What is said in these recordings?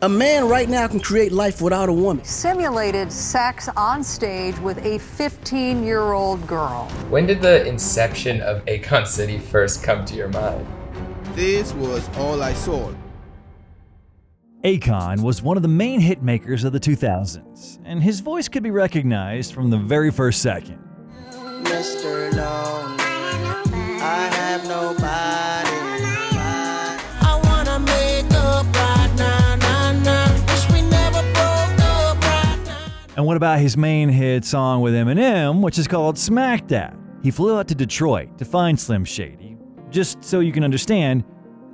A man right now can create life without a woman. Simulated sex on stage with a 15-year-old girl. When did the inception of Akon City first come to your mind? This was all I saw. Akon was one of the main hit makers of the 2000s, and his voice could be recognized from the very first second. Mr. Lonely, I have nobody. I wanna make up right now, wish we never broke up right now. And what about his main hit song with Eminem, which is called Smack That? He flew out to Detroit to find Slim Shady. Just so you can understand,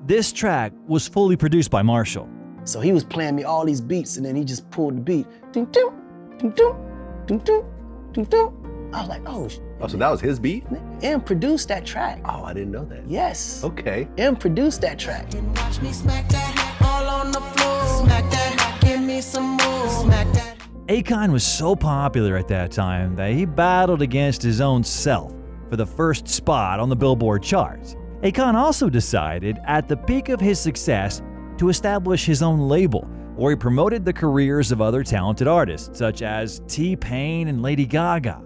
this track was fully produced by Marshall. So he was playing me all these beats, and then he just pulled the beat. Ding, ding, ding, ding, ding, ding, ding, ding. I was like, oh. Oh, so that was his beat? M produced that track. Oh, I didn't know that. Yes. Okay. M produced that track. Watch me smack that all on the floor. Smack that, give me some more. Smack that. Akon was so popular at that time that he battled against his own self for the first spot on the Billboard charts. Akon also decided, at the peak of his success, to establish his own label, where he promoted the careers of other talented artists, such as T-Pain and Lady Gaga.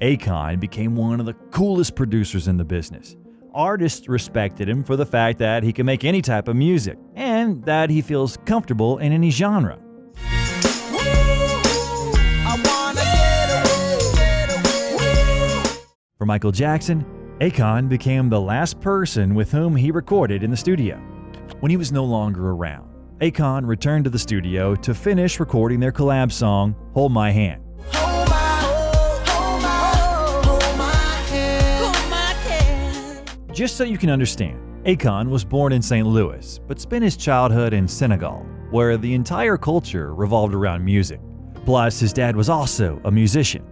Akon became one of the coolest producers in the business. Artists respected him for the fact that he can make any type of music, and that he feels comfortable in any genre. For Michael Jackson, Akon became the last person with whom he recorded in the studio. When he was no longer around, Akon returned to the studio to finish recording their collab song, Hold My Hand. Just so you can understand, Akon was born in St. Louis, but spent his childhood in Senegal, where the entire culture revolved around music. Plus, his dad was also a musician.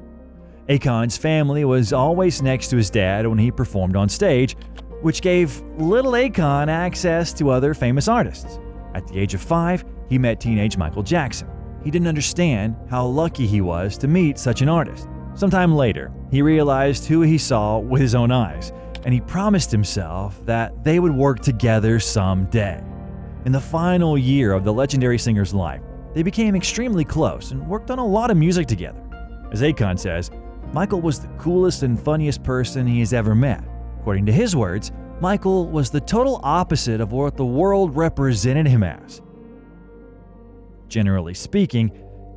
Akon's family was always next to his dad when he performed on stage, which gave little Akon access to other famous artists. At the age of 5, he met teenage Michael Jackson. He didn't understand how lucky he was to meet such an artist. Sometime later, he realized who he saw with his own eyes, and he promised himself that they would work together someday. In the final year of the legendary singer's life, they became extremely close and worked on a lot of music together. As Akon says, Michael was the coolest and funniest person he has ever met. According to his words, Michael was the total opposite of what the world represented him as. Generally speaking,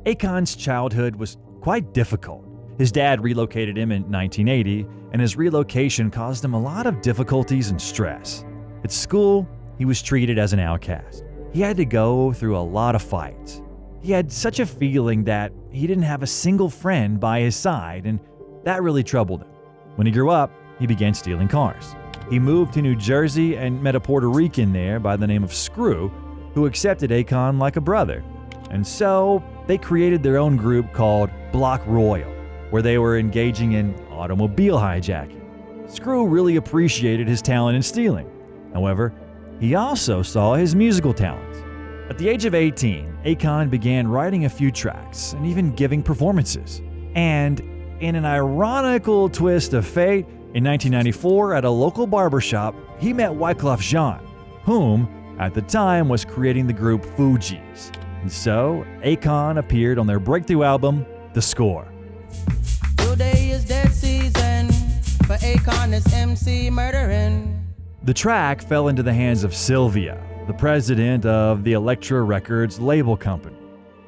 Akon's childhood was quite difficult. His dad relocated him in 1980, and his relocation caused him a lot of difficulties and stress. At school, he was treated as an outcast. He had to go through a lot of fights. He had such a feeling that he didn't have a single friend by his side, and that really troubled him. When he grew up, he began stealing cars. He moved to New Jersey and met a Puerto Rican there by the name of Screw, who accepted Akon like a brother. And so, they created their own group called Block Royal, where they were engaging in automobile hijacking. Screw really appreciated his talent in stealing. However, he also saw his musical talents. At the age of 18, Akon began writing a few tracks and even giving performances. And in an ironical twist of fate, in 1994 at a local barbershop, he met Wyclef Jean, whom at the time was creating the group Fugees. And so, Akon appeared on their breakthrough album, The Score. Today is dead season for Akon is MC murdering. The track fell into the hands of Sylvia, the president of the Elektra Records label company.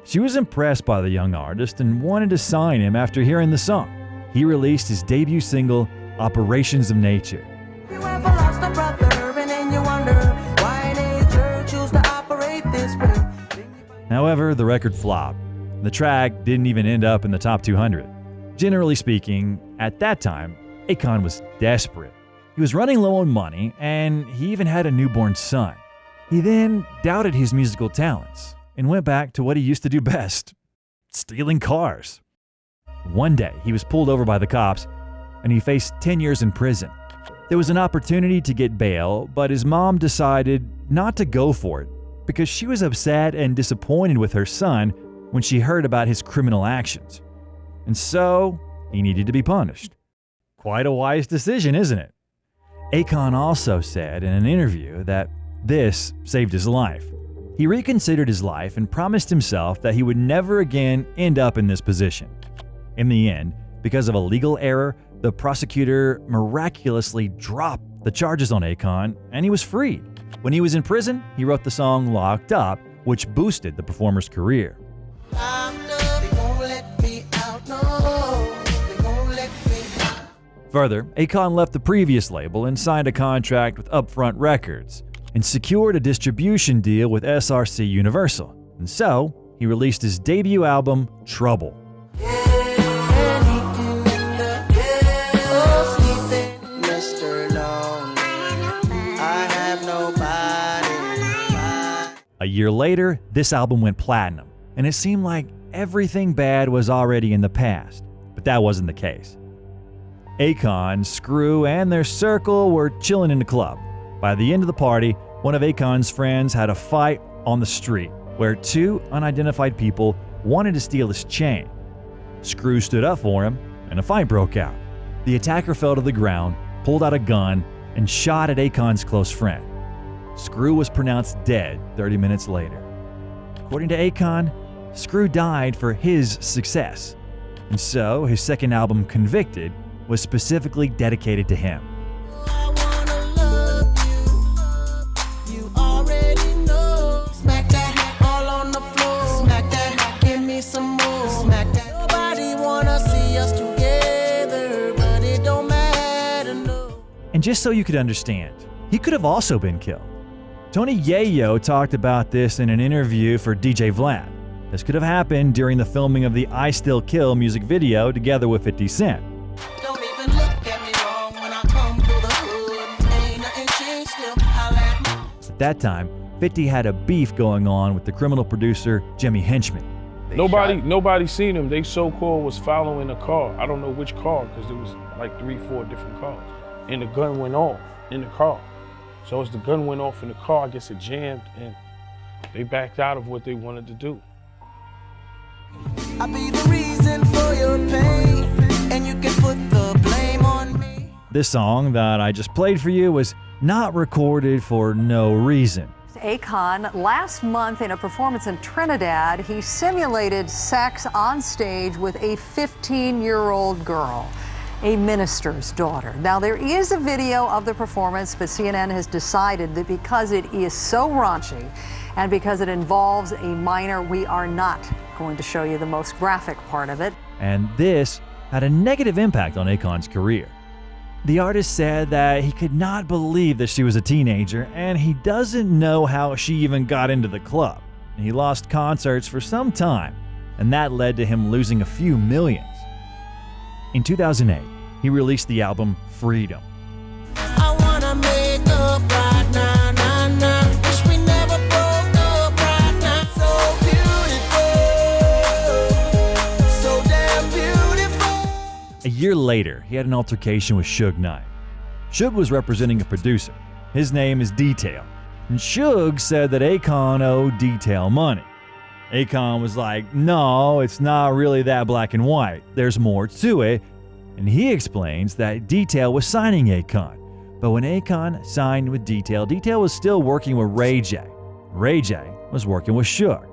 She was impressed by the young artist and wanted to sign him after hearing the song. He released his debut single, Operations of Nature. You ever lost a brother and then you wonder why nature choose to operate this way? However, the record flopped. The track didn't even end up in the top 200. Generally speaking, at that time, Akon was desperate. He was running low on money, and he even had a newborn son. He then doubted his musical talents and went back to what he used to do best, stealing cars. One day, he was pulled over by the cops, and he faced 10 years in prison. There was an opportunity to get bail, but his mom decided not to go for it because she was upset and disappointed with her son when she heard about his criminal actions. And so, he needed to be punished. Quite a wise decision, isn't it? Akon also said in an interview that this saved his life. He reconsidered his life and promised himself that he would never again end up in this position. In the end, because of a legal error, the prosecutor miraculously dropped the charges on Akon and he was freed. When he was in prison, he wrote the song Locked Up, which boosted the performer's career. Further, Akon left the previous label and signed a contract with Upfront Records and secured a distribution deal with SRC Universal. And so, he released his debut album, Trouble. A year later, this album went platinum, and it seemed like everything bad was already in the past. But that wasn't the case. Akon, Screw, and their circle were chilling in the club. By the end of the party, one of Akon's friends had a fight on the street where two unidentified people wanted to steal his chain. Screw stood up for him, and a fight broke out. The attacker fell to the ground, pulled out a gun, and shot at Akon's close friend. Screw was pronounced dead 30 minutes later. According to Akon, Screw died for his success, and so his second album, Convicted, was specifically dedicated to him. And just so you could understand, he could have also been killed. Tony Yayo talked about this in an interview for DJ Vlad. This could have happened during the filming of the I Still Kill music video together with 50 Cent. Don't even look at me wrong when I come through the hood. Ain't nothing changed, still holla at me. At that time, 50 had a beef going on with the criminal producer Jimmy Henchman. Nobody seen him. They so-called was following a car. I don't know which car, because there was like 3-4 different cars. And the gun went off in the car. So as the gun went off in the car, I guess it jammed and they backed out of what they wanted to do. I'll be the reason for your pain, and you can put the blame on me. This song that I just played for you was not recorded for no reason. Akon, last month in a performance in Trinidad, he simulated sex on stage with a 15-year-old girl, a minister's daughter. Now, there is a video of the performance, but CNN has decided that because it is so raunchy and because it involves a minor, we are not going to show you the most graphic part of it. And this had a negative impact on Akon's career. The artist said that he could not believe that she was a teenager, and he doesn't know how she even got into the club. He lost concerts for some time, and that led to him losing a few millions. In 2008, he released the album Freedom. I wanna make up right now, nah, nah. Wish we never broke up right now. So beautiful, so damn beautiful. A year later, he had an altercation with Suge Knight. Suge was representing a producer. His name is Detail. And Suge said that Akon owed Detail money. Akon was like, no, it's not really that black and white. There's more to it. And he explains that Detail was signing Akon. But when Akon signed with Detail, Detail was still working with Ray J. Ray J was working with Suge.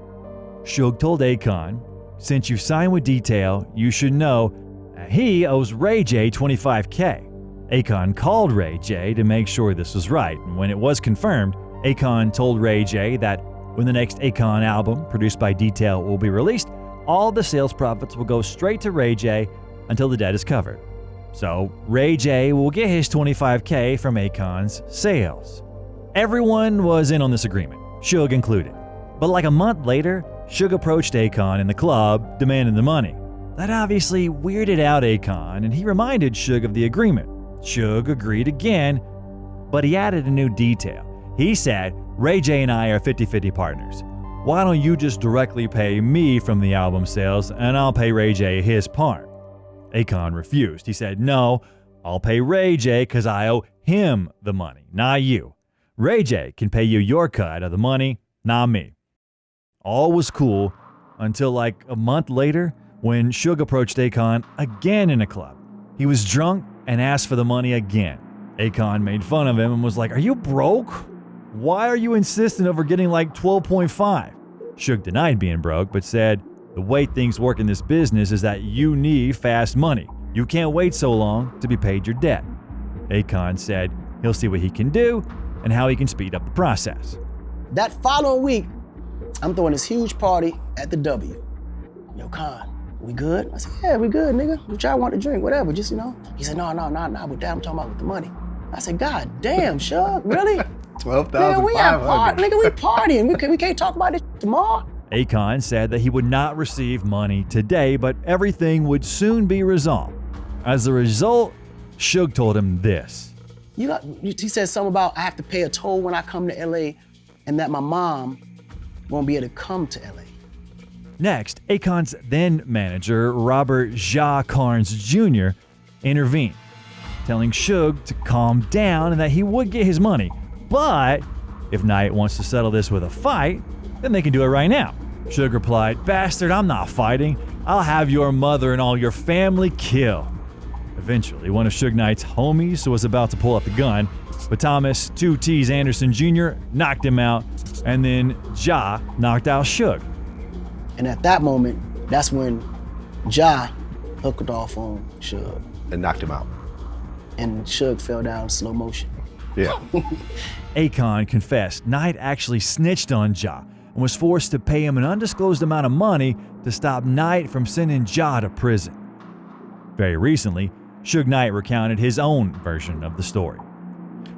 Suge told Akon, since you signed with Detail, you should know that he owes Ray J $25K. Akon called Ray J to make sure this was right. And when it was confirmed, Akon told Ray J that when the next Akon album, produced by Detail, will be released, all the sales profits will go straight to Ray J until the debt is covered. So Ray J will get his $25K from Akon's sales. Everyone was in on this agreement, Suge included. But like a month later, Suge approached Akon in the club, demanding the money. That obviously weirded out Akon, and he reminded Suge of the agreement. Suge agreed again, but he added a new detail. He said, Ray J and I are 50-50 partners. Why don't you just directly pay me from the album sales and I'll pay Ray J his part? Akon refused. He said, no, I'll pay Ray J because I owe him the money, not you. Ray J can pay you your cut of the money, not me. All was cool until like a month later when Suge approached Akon again in a club. He was drunk and asked for the money again. Akon made fun of him and was like, "Are you broke? Why are you insisting over getting like 12.5?" Suge denied being broke, but said, "The way things work in this business is that you need fast money. You can't wait so long to be paid your debt." Akon said he'll see what he can do and how he can speed up the process. That following week, I'm throwing this huge party at the W. "Yo, Con, we good?" I said, "Yeah, we good, nigga. What y'all want to drink, whatever, just, you know." He said, No, with that, I'm talking about with the money." I said, "God damn, Suge, really? Nigga, we at party, nigga, we partying. We can't talk about this tomorrow." Akon said that he would not receive money today, but everything would soon be resolved. As a result, Suge told him this. He said something about I have to pay a toll when I come to LA and that my mom won't be able to come to LA. Next, Akon's then manager, Robert Ja Carnes Jr., intervened, telling Suge to calm down and that he would get his money. But if Knight wants to settle this with a fight, then they can do it right now. Suge replied, "Bastard, I'm not fighting. I'll have your mother and all your family killed." Eventually, one of Suge Knight's homies was about to pull up the gun, but Thomas 2T's Anderson Jr. knocked him out, and then Ja knocked out Suge. And at that moment, that's when Ja hooked off on Suge. And knocked him out. And Suge fell down in slow motion. Yeah. Akon confessed Knight actually snitched on Ja and was forced to pay him an undisclosed amount of money to stop Knight from sending Ja to prison. Very recently, Suge Knight recounted his own version of the story.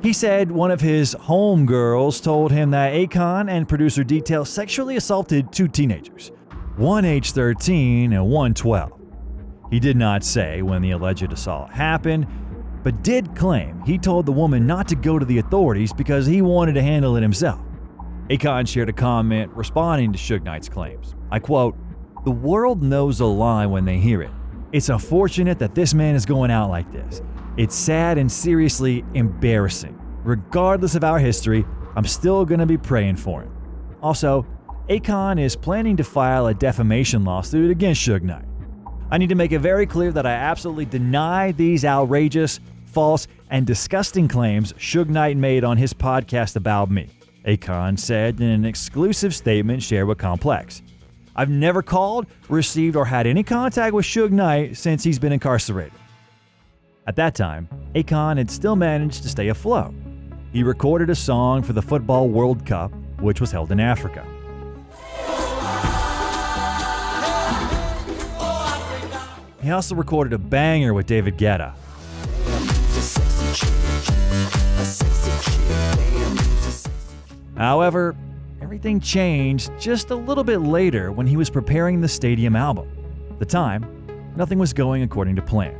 He said one of his homegirls told him that Akon and producer Detail sexually assaulted two teenagers, one age 13 and one 12. He did not say when the alleged assault happened, but did claim he told the woman not to go to the authorities because he wanted to handle it himself. Akon shared a comment responding to Suge Knight's claims. I quote, "The world knows a lie when they hear it. It's unfortunate that this man is going out like this. It's sad and seriously embarrassing. Regardless of our history, I'm still going to be praying for him." Also, Akon is planning to file a defamation lawsuit against Suge Knight. I need to make it very clear that I absolutely deny these outrageous, false, and disgusting claims Suge Knight made on his podcast about me, Akon said in an exclusive statement shared with Complex. "I've never called, received, or had any contact with Suge Knight since he's been incarcerated." At that time, Akon had still managed to stay afloat. He recorded a song for the Football World Cup, which was held in Africa. He also recorded a banger with David Guetta. However, everything changed just a little bit later when he was preparing the Stadium album. At the time, nothing was going according to plan.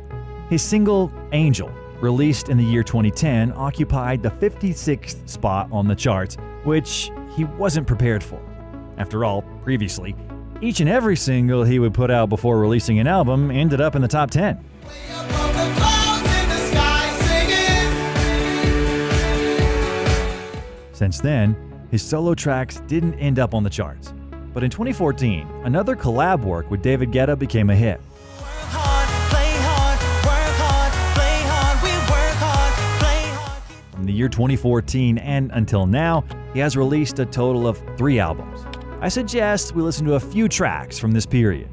His single, Angel, released in the year 2010, occupied the 56th spot on the charts, which he wasn't prepared for. After all, previously, each and every single he would put out before releasing an album ended up in the top 10. Since then, his solo tracks didn't end up on the charts. But in 2014, another collab work with David Guetta became a hit. From the year 2014 and until now, he has released a total of 3 albums. I suggest we listen to a few tracks from this period.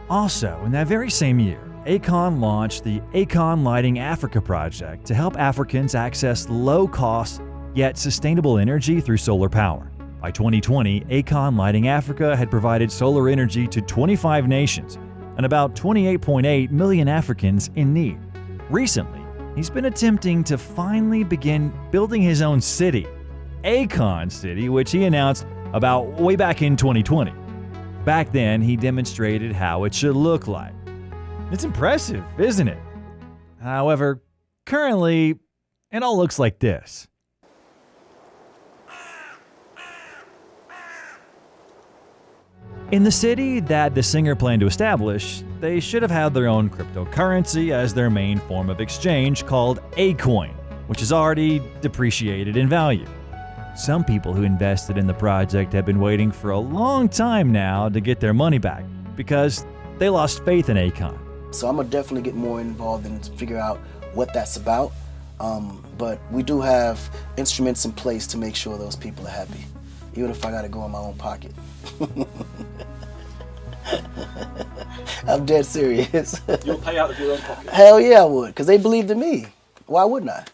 Also, in that very same year, Akon launched the Akon Lighting Africa project to help Africans access low-cost yet sustainable energy through solar power. By 2020, Akon Lighting Africa had provided solar energy to 25 nations and about 28.8 million Africans in need. Recently, he's been attempting to finally begin building his own city, Akon City, which he announced about way back in 2020. Back then, he demonstrated how it should look like. It's impressive, isn't it? However, currently, it all looks like this. In the city that the singer planned to establish, they should have had their own cryptocurrency as their main form of exchange called Akon, which is already depreciated in value. Some people who invested in the project have been waiting for a long time now to get their money back because they lost faith in Akon. So I'm gonna definitely get more involved and figure out what that's about. But we do have instruments in place to make sure those people are happy, even if I gotta go in my own pocket. I'm dead serious. You'll pay out of your own pocket? Hell yeah, I would, because they believed in me. Why wouldn't I?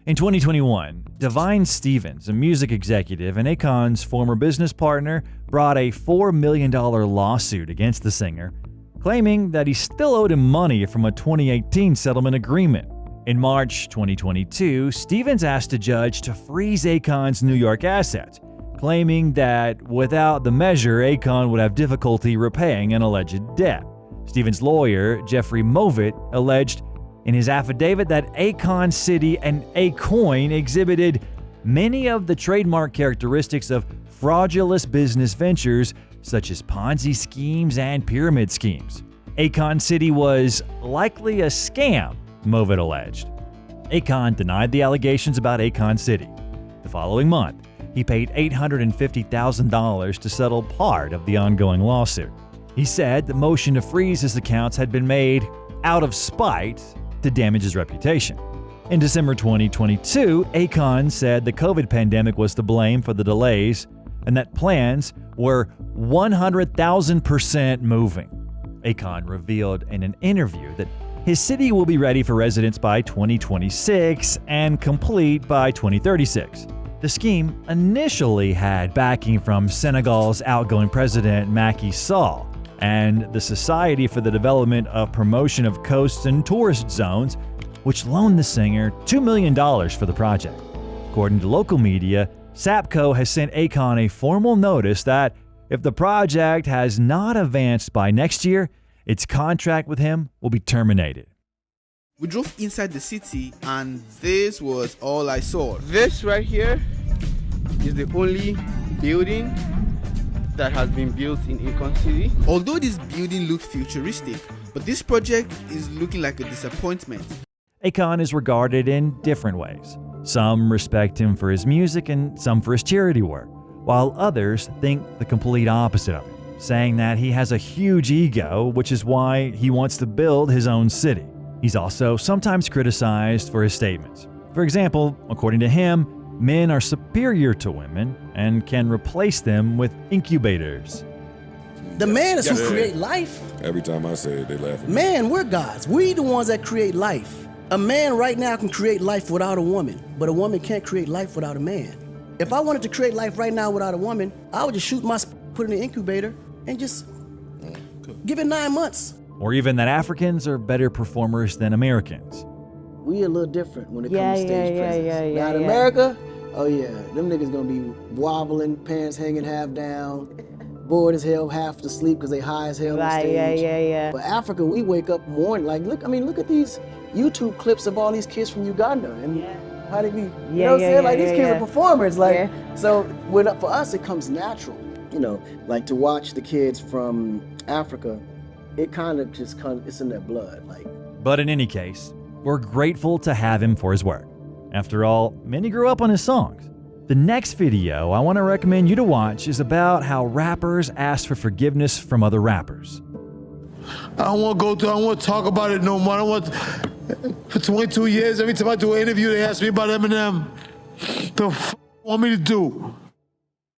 In 2021, Divine Stevens, a music executive and Akon's former business partner, brought a $4 million lawsuit against the singer, claiming that he still owed him money from a 2018 settlement agreement. In March 2022, Stevens asked a judge to freeze Akon's New York assets, claiming that without the measure, Akon would have difficulty repaying an alleged debt. Stevens' lawyer, Jeffrey Movitt, alleged in his affidavit that Akon City and Akon exhibited many of the trademark characteristics of fraudulent business ventures such as Ponzi schemes and pyramid schemes. Akon City was likely a scam, Movitt alleged. Akon denied the allegations about Akon City. The following month, he paid $850,000 to settle part of the ongoing lawsuit. He said the motion to freeze his accounts had been made out of spite to damage his reputation. In December 2022, Akon said the COVID pandemic was to blame for the delays and that plans were 100,000% moving. Akon revealed in an interview that his city will be ready for residents by 2026 and complete by 2036. The scheme initially had backing from Senegal's outgoing president Macky Sall and the Society for the Development of Promotion of Coasts and Tourist Zones, which loaned the singer $2 million for the project. According to local media, SAPCO has sent Akon a formal notice that if the project has not advanced by next year, its contract with him will be terminated. We drove inside the city and this was all I saw. This right here is the only building that has been built in Akon City. Although this building looks futuristic, but this project is looking like a disappointment. Akon is regarded in different ways. Some respect him for his music and some for his charity work, while others think the complete opposite of him, saying that he has a huge ego, which is why he wants to build his own city. He's also sometimes criticized for his statements. For example, according to him, men are superior to women and can replace them with incubators. The man is who create life. Every time I say it, they laugh at me. Man, we're gods. We the ones that create life. A man right now can create life without a woman, but a woman can't create life without a man. If I wanted to create life right now without a woman, I would just shoot my put in the incubator and just give it 9 months. Or even that Africans are better performers than Americans. We a little different when it comes to stage presence. Now in America, oh yeah, them niggas gonna be wobbling, pants hanging half down, bored as hell, half asleep because they high as hell on stage. But Africa, we wake up morning, like look at these YouTube clips of all these kids from Uganda and how they be, you know what I'm saying? Like these kids are performers, like so for us it comes natural. You know, like to watch the kids from Africa, it kind of just it's in their blood, like. But in any case, we're grateful to have him for his work. After all, many grew up on his songs. The next video I want to recommend you to watch is about how rappers ask for forgiveness from other rappers. I don't want to go through, I don't want to talk about it no more. I don't want for 22 years, every time I do an interview, they ask me about Eminem. The f want me to do?